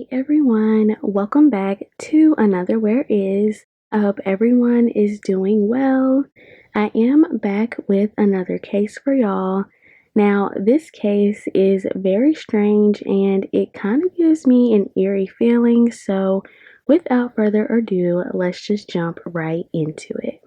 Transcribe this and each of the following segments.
Hey everyone, welcome back to another Where Is. I hope everyone is doing well. I am back with another case for y'all. Now, this case is very strange and it kind of gives me an eerie feeling, so without further ado, let's just jump right into it.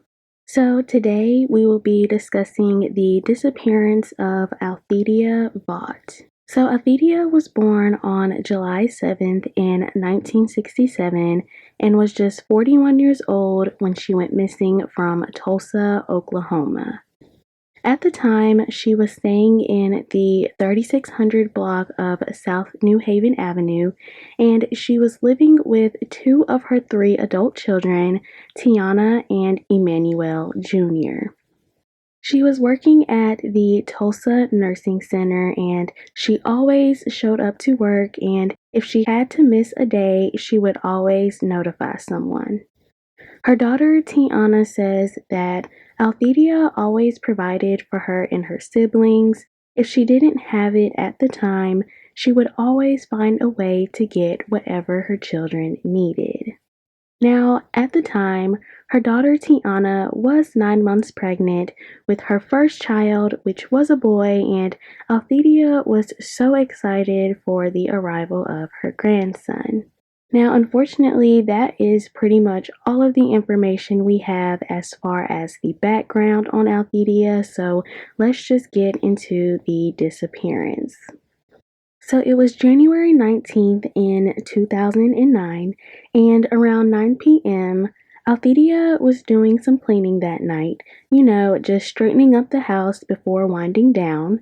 So, today we will be discussing the disappearance of Althedia Vaught. So, Althedia was born on July 7th in 1967 and was just 41 years old when she went missing from Tulsa, Oklahoma. At the time, she was staying in the 3600 block of South New Haven Avenue, and she was living with two of her three adult children, Tiana and Emmanuel Jr. She was working at the Tulsa Nursing Center and she always showed up to work, and if she had to miss a day, she would always notify someone. Her daughter Tiana says that Althedia always provided for her and her siblings. If she didn't have it at the time, she would always find a way to get whatever her children needed. Now, at the time, her daughter Tiana was 9 months pregnant with her first child, which was a boy, and Althedia was so excited for the arrival of her grandson. Now, unfortunately, that is pretty much all of the information we have as far as the background on Althedia, so let's just get into the disappearance. So it was January 19th in 2009, and around 9 p.m., Althedia was doing some cleaning that night, just straightening up the house before winding down.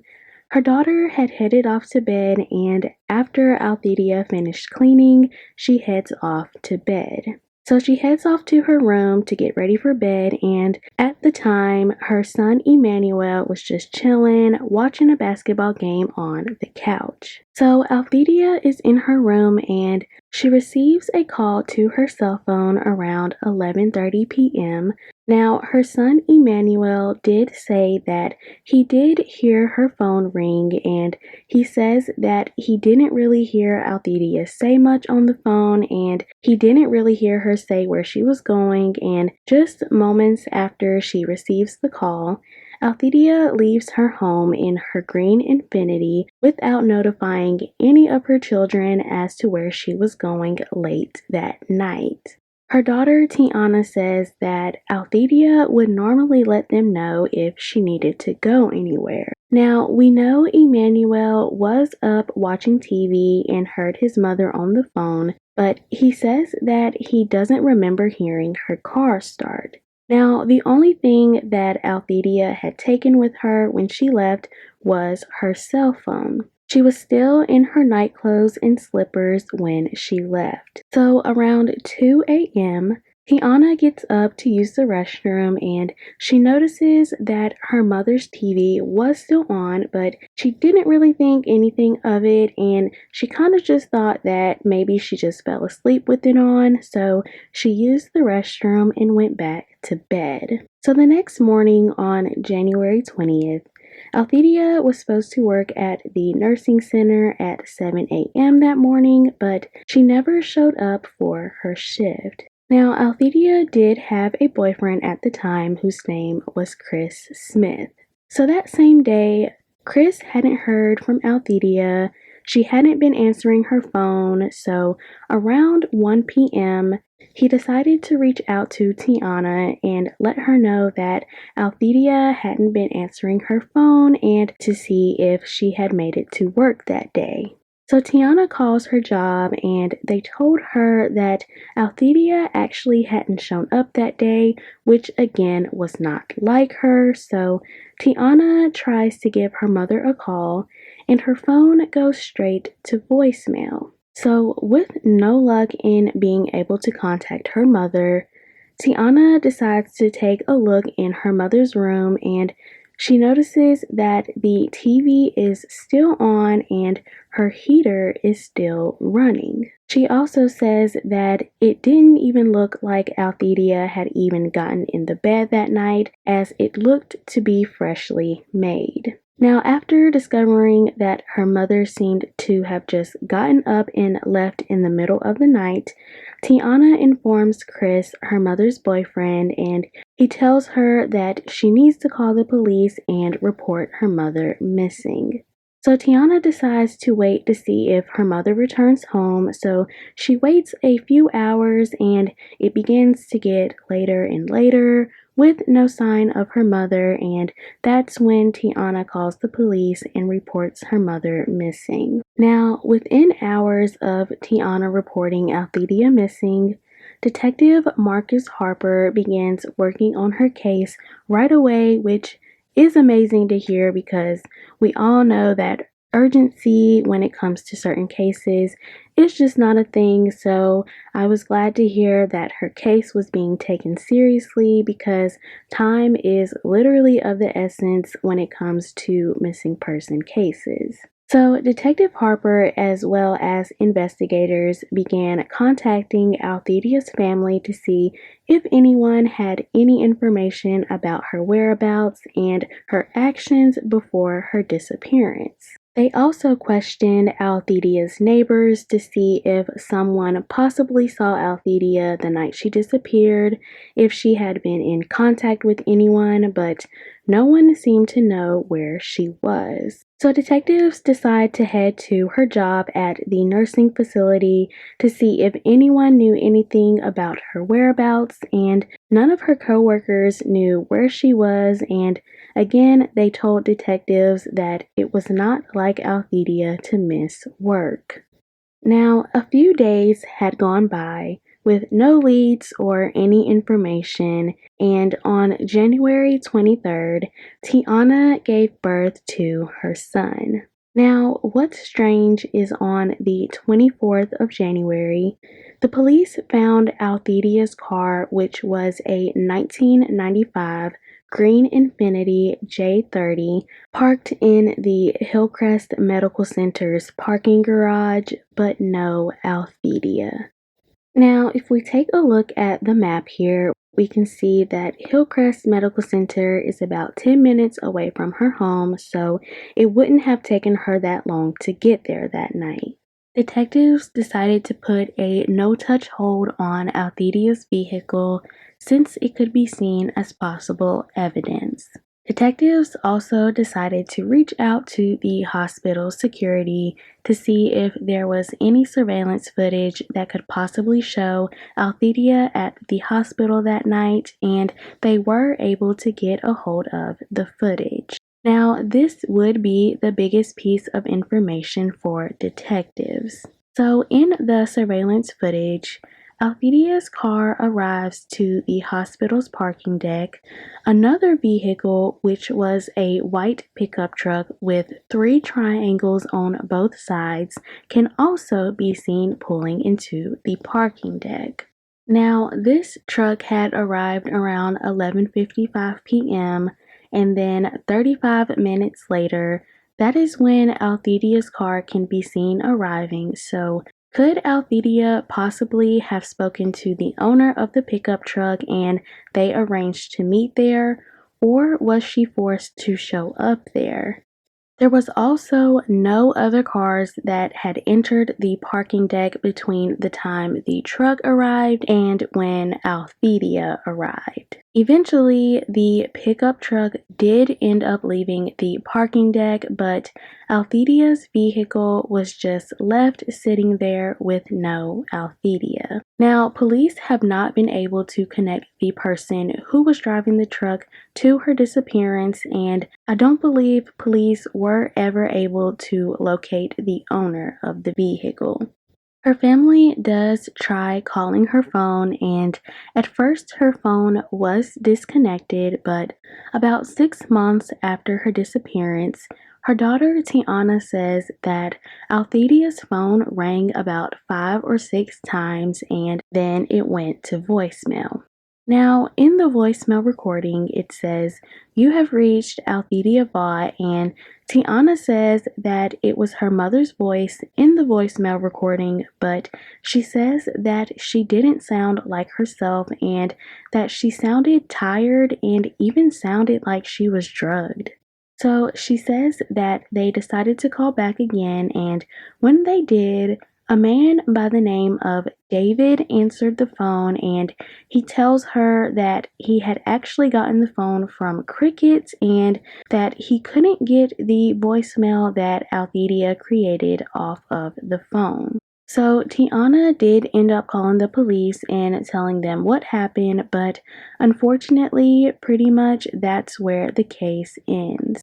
Her daughter had headed off to bed, and after Althedia finished cleaning, she heads off to bed. So she heads off to her room to get ready for bed, and at the time, her son Emmanuel was just chilling, watching a basketball game on the couch. So Althedia is in her room and she receives a call to her cell phone around 11:30 p.m. Now, her son Emmanuel did say that he did hear her phone ring, and he says that he didn't really hear Althedia say much on the phone, and he didn't really hear her say where she was going, and just moments after she receives the call, Althedia leaves her home in her green Infiniti without notifying any of her children as to where she was going late that night. Her daughter Tiana says that Althedia would normally let them know if she needed to go anywhere. Now, we know Emmanuel was up watching TV and heard his mother on the phone, but he says that he doesn't remember hearing her car start. Now, the only thing that Althedia had taken with her when she left was her cell phone. She was still in her night clothes and slippers when she left. So around 2 a.m., Tiana gets up to use the restroom and she notices that her mother's TV was still on, but she didn't really think anything of it, and she kind of just thought that maybe she just fell asleep with it on, so she used the restroom and went back to bed. So the next morning on January 20th, Althedia was supposed to work at the nursing center at 7 a.m. that morning, but she never showed up for her shift. Now, Althedia did have a boyfriend at the time whose name was Chris Smith. So that same day, Chris hadn't heard from Althedia. She hadn't been answering her phone, so around 1 p.m., he decided to reach out to Tiana and let her know that Althedia hadn't been answering her phone and to see if she had made it to work that day. So Tiana calls her job and they told her that Althedia actually hadn't shown up that day, which again was not like her. So Tiana tries to give her mother a call and her phone goes straight to voicemail. So with no luck in being able to contact her mother, Tiana decides to take a look in her mother's room and she notices that the TV is still on and her heater is still running. She also says that it didn't even look like Althedia had even gotten in the bed that night, as it looked to be freshly made. Now, after discovering that her mother seemed to have just gotten up and left in the middle of the night, Tiana informs Chris, her mother's boyfriend, and he tells her that she needs to call the police and report her mother missing. So Tiana decides to wait to see if her mother returns home. So she waits a few hours and it begins to get later and later with no sign of her mother, and that's when Tiana calls the police and reports her mother missing. Now, within hours of Tiana reporting Althedia missing, Detective Marcus Harper begins working on her case right away, which is amazing to hear because we all know that urgency when it comes to certain cases is just not a thing. So I was glad to hear that her case was being taken seriously because time is literally of the essence when it comes to missing person cases. So, Detective Harper, as well as investigators, began contacting Althedia's family to see if anyone had any information about her whereabouts and her actions before her disappearance. They also questioned Althedia's neighbors to see if someone possibly saw Althedia the night she disappeared, if she had been in contact with anyone, but no one seemed to know where she was. So detectives decide to head to her job at the nursing facility to see if anyone knew anything about her whereabouts, and none of her coworkers knew where she was, and again, they told detectives that it was not like Althedia to miss work. Now, a few days had gone by with no leads or any information, and on January 23rd, Tiana gave birth to her son. Now, what's strange is on the 24th of January, the police found Althedia's car, which was a 1995 green Infiniti J30, parked in the Hillcrest Medical Center's parking garage, but no Althedia. Now, if we take a look at the map here, we can see that Hillcrest Medical Center is about 10 minutes away from her home, so it wouldn't have taken her that long to get there that night. Detectives decided to put a no-touch hold on Althedia's vehicle since it could be seen as possible evidence. Detectives also decided to reach out to the hospital security to see if there was any surveillance footage that could possibly show Althedia at the hospital that night, and they were able to get a hold of the footage. Now, this would be the biggest piece of information for detectives. So, in the surveillance footage, Althedia's car arrives to the hospital's parking deck. Another vehicle, which was a white pickup truck with 3 triangles on both sides, can also be seen pulling into the parking deck. Now, this truck had arrived around 11:55 p.m., and then 35 minutes later, that is when Althedia's car can be seen arriving. So, could Althedia possibly have spoken to the owner of the pickup truck and they arranged to meet there, or was she forced to show up there? There was also no other cars that had entered the parking deck between the time the truck arrived and when Althedia arrived. Eventually, the pickup truck did end up leaving the parking deck, but Althedia's vehicle was just left sitting there with no Althedia. Now, police have not been able to connect the person who was driving the truck to her disappearance, and I don't believe police were ever able to locate the owner of the vehicle. Her family does try calling her phone, and at first her phone was disconnected, but about 6 months after her disappearance, her daughter Tiana says that Althedia's phone rang about 5 or 6 times and then it went to voicemail. Now, in the voicemail recording, it says, "You have reached Althedia Vaught," and Tiana says that it was her mother's voice in the voicemail recording, but she says that she didn't sound like herself and that she sounded tired and even sounded like she was drugged. So she says that they decided to call back again, and when they did, a man by the name of David answered the phone, and he tells her that he had actually gotten the phone from Cricket and that he couldn't get the voicemail that Althedia created off of the phone. So Tiana did end up calling the police and telling them what happened, but unfortunately, pretty much that's where the case ends.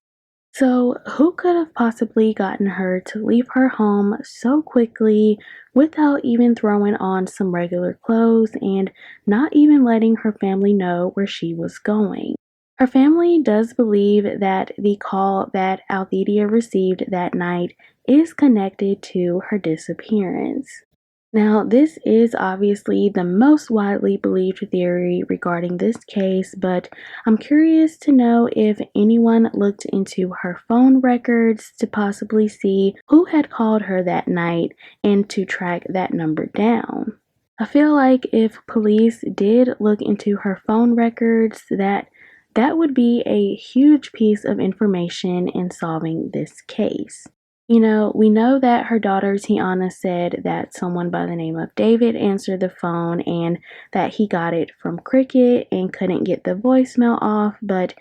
So, who could have possibly gotten her to leave her home so quickly without even throwing on some regular clothes and not even letting her family know where she was going? Her family does believe that the call that Althedia received that night is connected to her disappearance. Now, this is obviously the most widely believed theory regarding this case, but I'm curious to know if anyone looked into her phone records to possibly see who had called her that night and to track that number down. I feel like if police did look into her phone records, that would be a huge piece of information in solving this case. We know that her daughter Tiana said that someone by the name of David answered the phone and that he got it from Cricket and couldn't get the voicemail off. But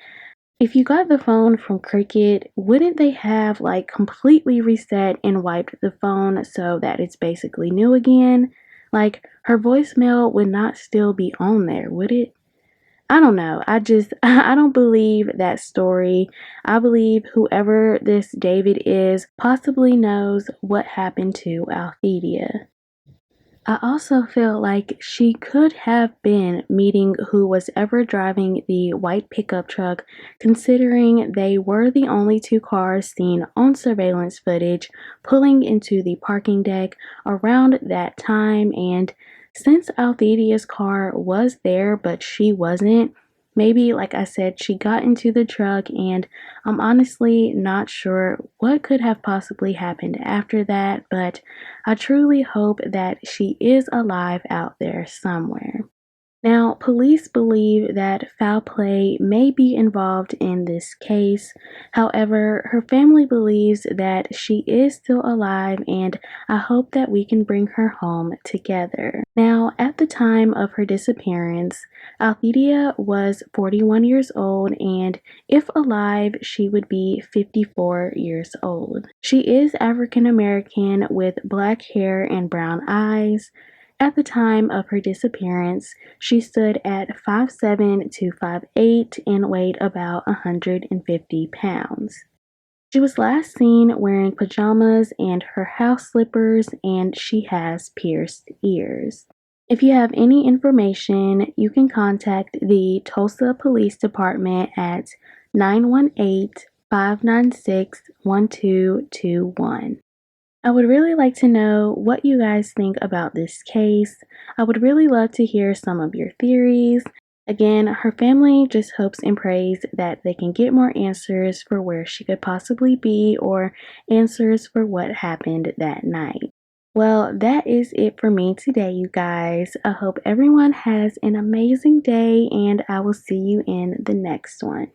if you got the phone from Cricket, wouldn't they have like completely reset and wiped the phone so that it's basically new again? Like her voicemail would not still be on there, would it? I don't know. I don't believe that story. I believe whoever this David is possibly knows what happened to Althedia. I also feel like she could have been meeting who was ever driving the white pickup truck, considering they were the only two cars seen on surveillance footage pulling into the parking deck around that time. And since Althedia's car was there but she wasn't, maybe, like I said, she got into the truck, and I'm honestly not sure what could have possibly happened after that, but I truly hope that she is alive out there somewhere. Now, police believe that foul play may be involved in this case. However, her family believes that she is still alive, and I hope that we can bring her home together. Now, at the time of her disappearance, Althedia was 41 years old, and if alive, she would be 54 years old. She is African American with black hair and brown eyes. At the time of her disappearance, she stood at 5'7" to 5'8" and weighed about 150 pounds. She was last seen wearing pajamas and her house slippers, and she has pierced ears. If you have any information, you can contact the Tulsa Police Department at 918-596-1221. I would really like to know what you guys think about this case. I would really love to hear some of your theories. Again, her family just hopes and prays that they can get more answers for where she could possibly be or answers for what happened that night. Well, that is it for me today, you guys. I hope everyone has an amazing day, and I will see you in the next one.